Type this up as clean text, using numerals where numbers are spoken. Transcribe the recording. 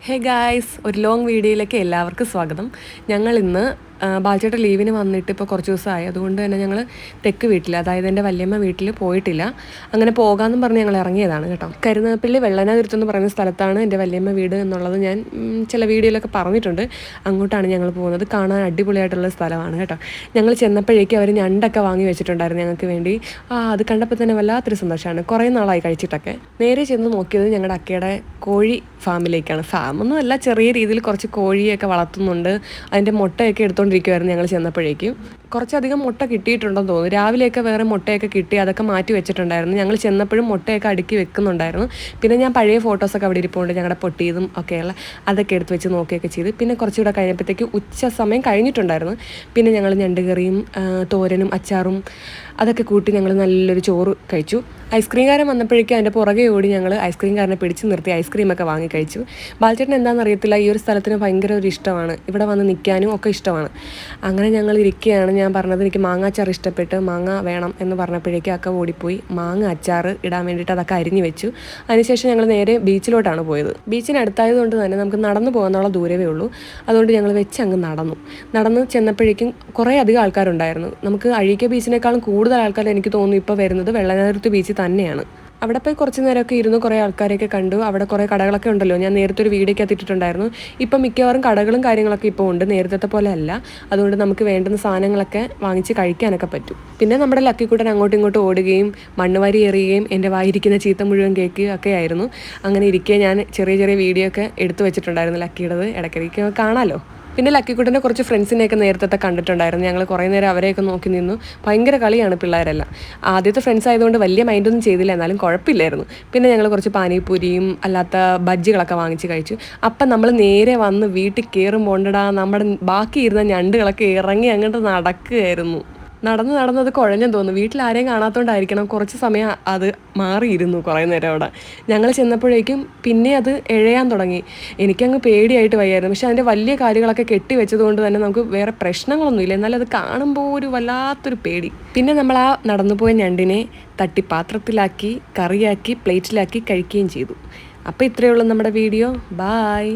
Hey guys, ഒരു long വീഡിയോയിലേക്ക് എല്ലാവർക്കും സ്വാഗതം. ഞങ്ങൾ ഇന്ന് ബാൽച്ചേട്ടൻ ലീവിന് വന്നിട്ട് ഇപ്പോൾ കുറച്ച് ദിവസമായി. അതുകൊണ്ട് തന്നെ ഞങ്ങൾ തെക്ക് വീട്ടിൽ, അതായത് എൻ്റെ വല്യമ്മ വീട്ടിൽ പോയിട്ടില്ല. അങ്ങനെ പോകാമെന്നും പറഞ്ഞ് ഞങ്ങൾ ഇറങ്ങിയതാണ് കേട്ടോ. കരുനാഗപ്പള്ളി വെള്ളനാതുരുത്ത് എന്ന് പറയുന്ന സ്ഥലത്താണ് എൻ്റെ വല്യമ്മ വീട് എന്നുള്ളത് ഞാൻ ചില വീഡിയോയിലൊക്കെ പറഞ്ഞിട്ടുണ്ട്. അങ്ങോട്ടാണ് ഞങ്ങൾ പോകുന്നത്. കാണാൻ അടിപൊളിയായിട്ടുള്ള സ്ഥലമാണ് കേട്ടോ. ഞങ്ങൾ ചെന്നപ്പോഴേക്കും അവർ ഞണ്ടൊക്കെ വാങ്ങി വെച്ചിട്ടുണ്ടായിരുന്നു ഞങ്ങൾക്ക് വേണ്ടി. അത് കണ്ടപ്പോൾ തന്നെ വല്ലാത്തൊരു സന്തോഷമാണ്. കുറേ നാളായി കഴിച്ചിട്ടൊക്കെ. നേരെ ചെന്ന് നോക്കിയത് ഞങ്ങളുടെ അക്കയുടെ കോഴി ഫാമിലേക്കാണ്. ഫാമൊന്നും അല്ല, ചെറിയ രീതിയിൽ കുറച്ച് കോഴിയൊക്കെ വളർത്തുന്നുണ്ട്. അതിൻ്റെ മുട്ടയൊക്കെ എടുത്തുകൊണ്ടിരിക്കുമായിരുന്നു ഞങ്ങൾ ചെന്നപ്പോഴേക്കും. കുറച്ചധികം മുട്ട കിട്ടിയിട്ടുണ്ടെന്ന് തോന്നുന്നു. രാവിലെയൊക്കെ വേറെ മുട്ടയൊക്കെ കിട്ടി, അതൊക്കെ മാറ്റി വെച്ചിട്ടുണ്ടായിരുന്നു. ഞങ്ങൾ ചെന്നപ്പോഴും മുട്ടയൊക്കെ അടുക്കി വെക്കുന്നുണ്ടായിരുന്നു. പിന്നെ ഞാൻ പഴയ ഫോട്ടോസൊക്കെ അവിടെ ഇരിപ്പുണ്ട്, ഞങ്ങളുടെ പൊട്ടിയതും ഒക്കെയുള്ള, അതൊക്കെ എടുത്ത് വെച്ച് നോക്കുകയൊക്കെ ചെയ്ത്. പിന്നെ കുറച്ചുകൂടെ കഴിഞ്ഞപ്പോഴത്തേക്ക് ഉച്ച സമയം കഴിഞ്ഞിട്ടുണ്ടായിരുന്നു. പിന്നെ ഞങ്ങൾ ഞണ്ടുകറിയും തോരനും അച്ചാറും അതൊക്കെ കൂട്ടി ഞങ്ങൾ നല്ലൊരു ചോറ് കഴിച്ചു. ഐസ്ക്രീംകാരൻ വന്നപ്പോഴേക്കും അതിൻ്റെ പുറകെ ഓടി ഞങ്ങൾ ഐസ്ക്രീംകാരനെ പിടിച്ച് നിർത്തി ഐസ്ക്രീമൊക്കെ വാങ്ങി കഴിച്ചു. ബാൽച്ചേട്ടൻ എന്താണെന്നറിയത്തില്ല, ഈ ഒരു സ്ഥലത്തിന് ഭയങ്കര ഒരു ഇഷ്ടമാണ്. ഇവിടെ വന്ന് നിൽക്കാനും ഒക്കെ ഇഷ്ടമാണ്. അങ്ങനെ ഞങ്ങൾ ഇരിക്കുകയാണ്. ഞാൻ പറഞ്ഞത് എനിക്ക് മാങ്ങ അച്ചാർ ഇഷ്ടപ്പെട്ട് മാങ്ങ വേണം എന്ന് പറഞ്ഞപ്പോഴേക്കും ഒക്കെ ഓടിപ്പോയി മാങ്ങ അച്ചാർ ഇടാൻ വേണ്ടിയിട്ട് അതൊക്കെ അരിഞ്ഞു വെച്ചു. അതിനുശേഷം ഞങ്ങൾ നേരെ ബീച്ചിലോട്ടാണ് പോയത്. ബീച്ചിന് അടുത്തായതുകൊണ്ട് തന്നെ നമുക്ക് നടന്നു പോകാനുള്ള ദൂരമേ ഉള്ളൂ. അതുകൊണ്ട് ഞങ്ങൾ അങ്ങ് നടന്ന് ചെന്നപ്പോഴേക്കും കുറേ അധികം ആൾക്കാരുണ്ടായിരുന്നു. നമുക്ക് അഴീക്ക ബീച്ചിനേക്കാളും കൂടുതൽ ആൾക്കാർ എനിക്ക് തോന്നുന്നു ഇപ്പോൾ വരുന്നത് വെള്ളനാതുരുത്ത് ബീച്ചിൽ തന്നെയാണ്. അവിടെ പോയി കുറച്ച് നേരമൊക്കെ ഇരുന്ന് കുറേ ആൾക്കാരെയൊക്കെ കണ്ടു. അവിടെ കുറേ കടകളൊക്കെ ഉണ്ടല്ലോ, ഞാൻ നേരത്തെ ഒരു വീഡിയോയ്ക്ക് എത്തിയിട്ടുണ്ടായിരുന്നു. ഇപ്പം മിക്കവാറും കടകളും കാര്യങ്ങളൊക്കെ ഇപ്പോൾ ഉണ്ട്, നേരത്തെ പോലെ അല്ല. അതുകൊണ്ട് നമുക്ക് വേണ്ടുന്ന സാധനങ്ങളൊക്കെ വാങ്ങിച്ച് കഴിക്കാനൊക്കെ പറ്റും. പിന്നെ നമ്മുടെ ലക്കിക്കൂട്ടൻ അങ്ങോട്ടും ഇങ്ങോട്ടും ഓടുകയും മണ്ണുവാരി എറിയുകയും എൻ്റെ വായിരിക്കുന്ന ചീത്ത മുഴുവൻ കേൾക്കുകയും ഒക്കെ ആയിരുന്നു. അങ്ങനെ ഇരിക്കെ ഞാൻ ചെറിയ ചെറിയ വീഡിയോ ഒക്കെ എടുത്തു വെച്ചിട്ടുണ്ടായിരുന്നു ലക്കിയുടേത്. ഇടയ്ക്കിടയ്ക്ക് കാണാമല്ലോ. പിന്നെ ലക്കിക്കുട്ടൻ്റെ കുറച്ച് ഫ്രണ്ട്സിനെയൊക്കെ നേരത്തെ കണ്ടിട്ടുണ്ടായിരുന്നു. ഞങ്ങൾ കുറേ നേരം അവരെയൊക്കെ നോക്കി നിന്നു. ഭയങ്കര കളിയാണ് പിള്ളേരെല്ലാം. ആദ്യത്തെ ഫ്രണ്ട്സ് ആയതുകൊണ്ട് വലിയ മൈൻഡൊന്നും ചെയ്തില്ല, എന്നാലും കുഴപ്പമില്ലായിരുന്നു. പിന്നെ ഞങ്ങൾ കുറച്ച് പാനിപ്പൂരിയും അല്ലാത്ത ബജ്ജികളൊക്കെ വാങ്ങിച്ച് കഴിച്ചു. അപ്പം നമ്മൾ നേരെ വന്ന് വീട്ടിൽ കയറുമ്പോണ്ടടാ നമ്മുടെ ബാക്കി ഇരുന്ന ഞണ്ടുകളൊക്കെ ഇറങ്ങി അങ്ങോട്ട് നടക്കുകയായിരുന്നു. നടന്നത് കുഴഞ്ഞെന്ന് തോന്നുന്നു. വീട്ടിൽ ആരെയും കാണാത്തതുകൊണ്ടായിരിക്കണം കുറച്ച് സമയം അത് മാറിയിരുന്നു കുറേ നേരം അവിടെ. ഞങ്ങൾ ചെന്നപ്പോഴേക്കും പിന്നെ അത് ഇഴയാൻ തുടങ്ങി. എനിക്കങ്ങ് പേടിയായിട്ട് വയ്യായിരുന്നു. പക്ഷെ അതിൻ്റെ വലിയ കാര്യങ്ങളൊക്കെ കെട്ടി വെച്ചതുകൊണ്ട് തന്നെ നമുക്ക് വേറെ പ്രശ്നങ്ങളൊന്നുമില്ല. എന്നാലും അത് കാണുമ്പോൾ ഒരു വല്ലാത്തൊരു പേടി. പിന്നെ നമ്മൾ ആ നടന്നുപോയ ഞണ്ടിനെ തട്ടി പാത്രത്തിലാക്കി കറിയാക്കി പ്ലേറ്റിലാക്കി കഴിക്കുകയും ചെയ്തു. അപ്പോൾ ഇത്രയേ ഉള്ളൂ നമ്മുടെ വീഡിയോ. ബായ്.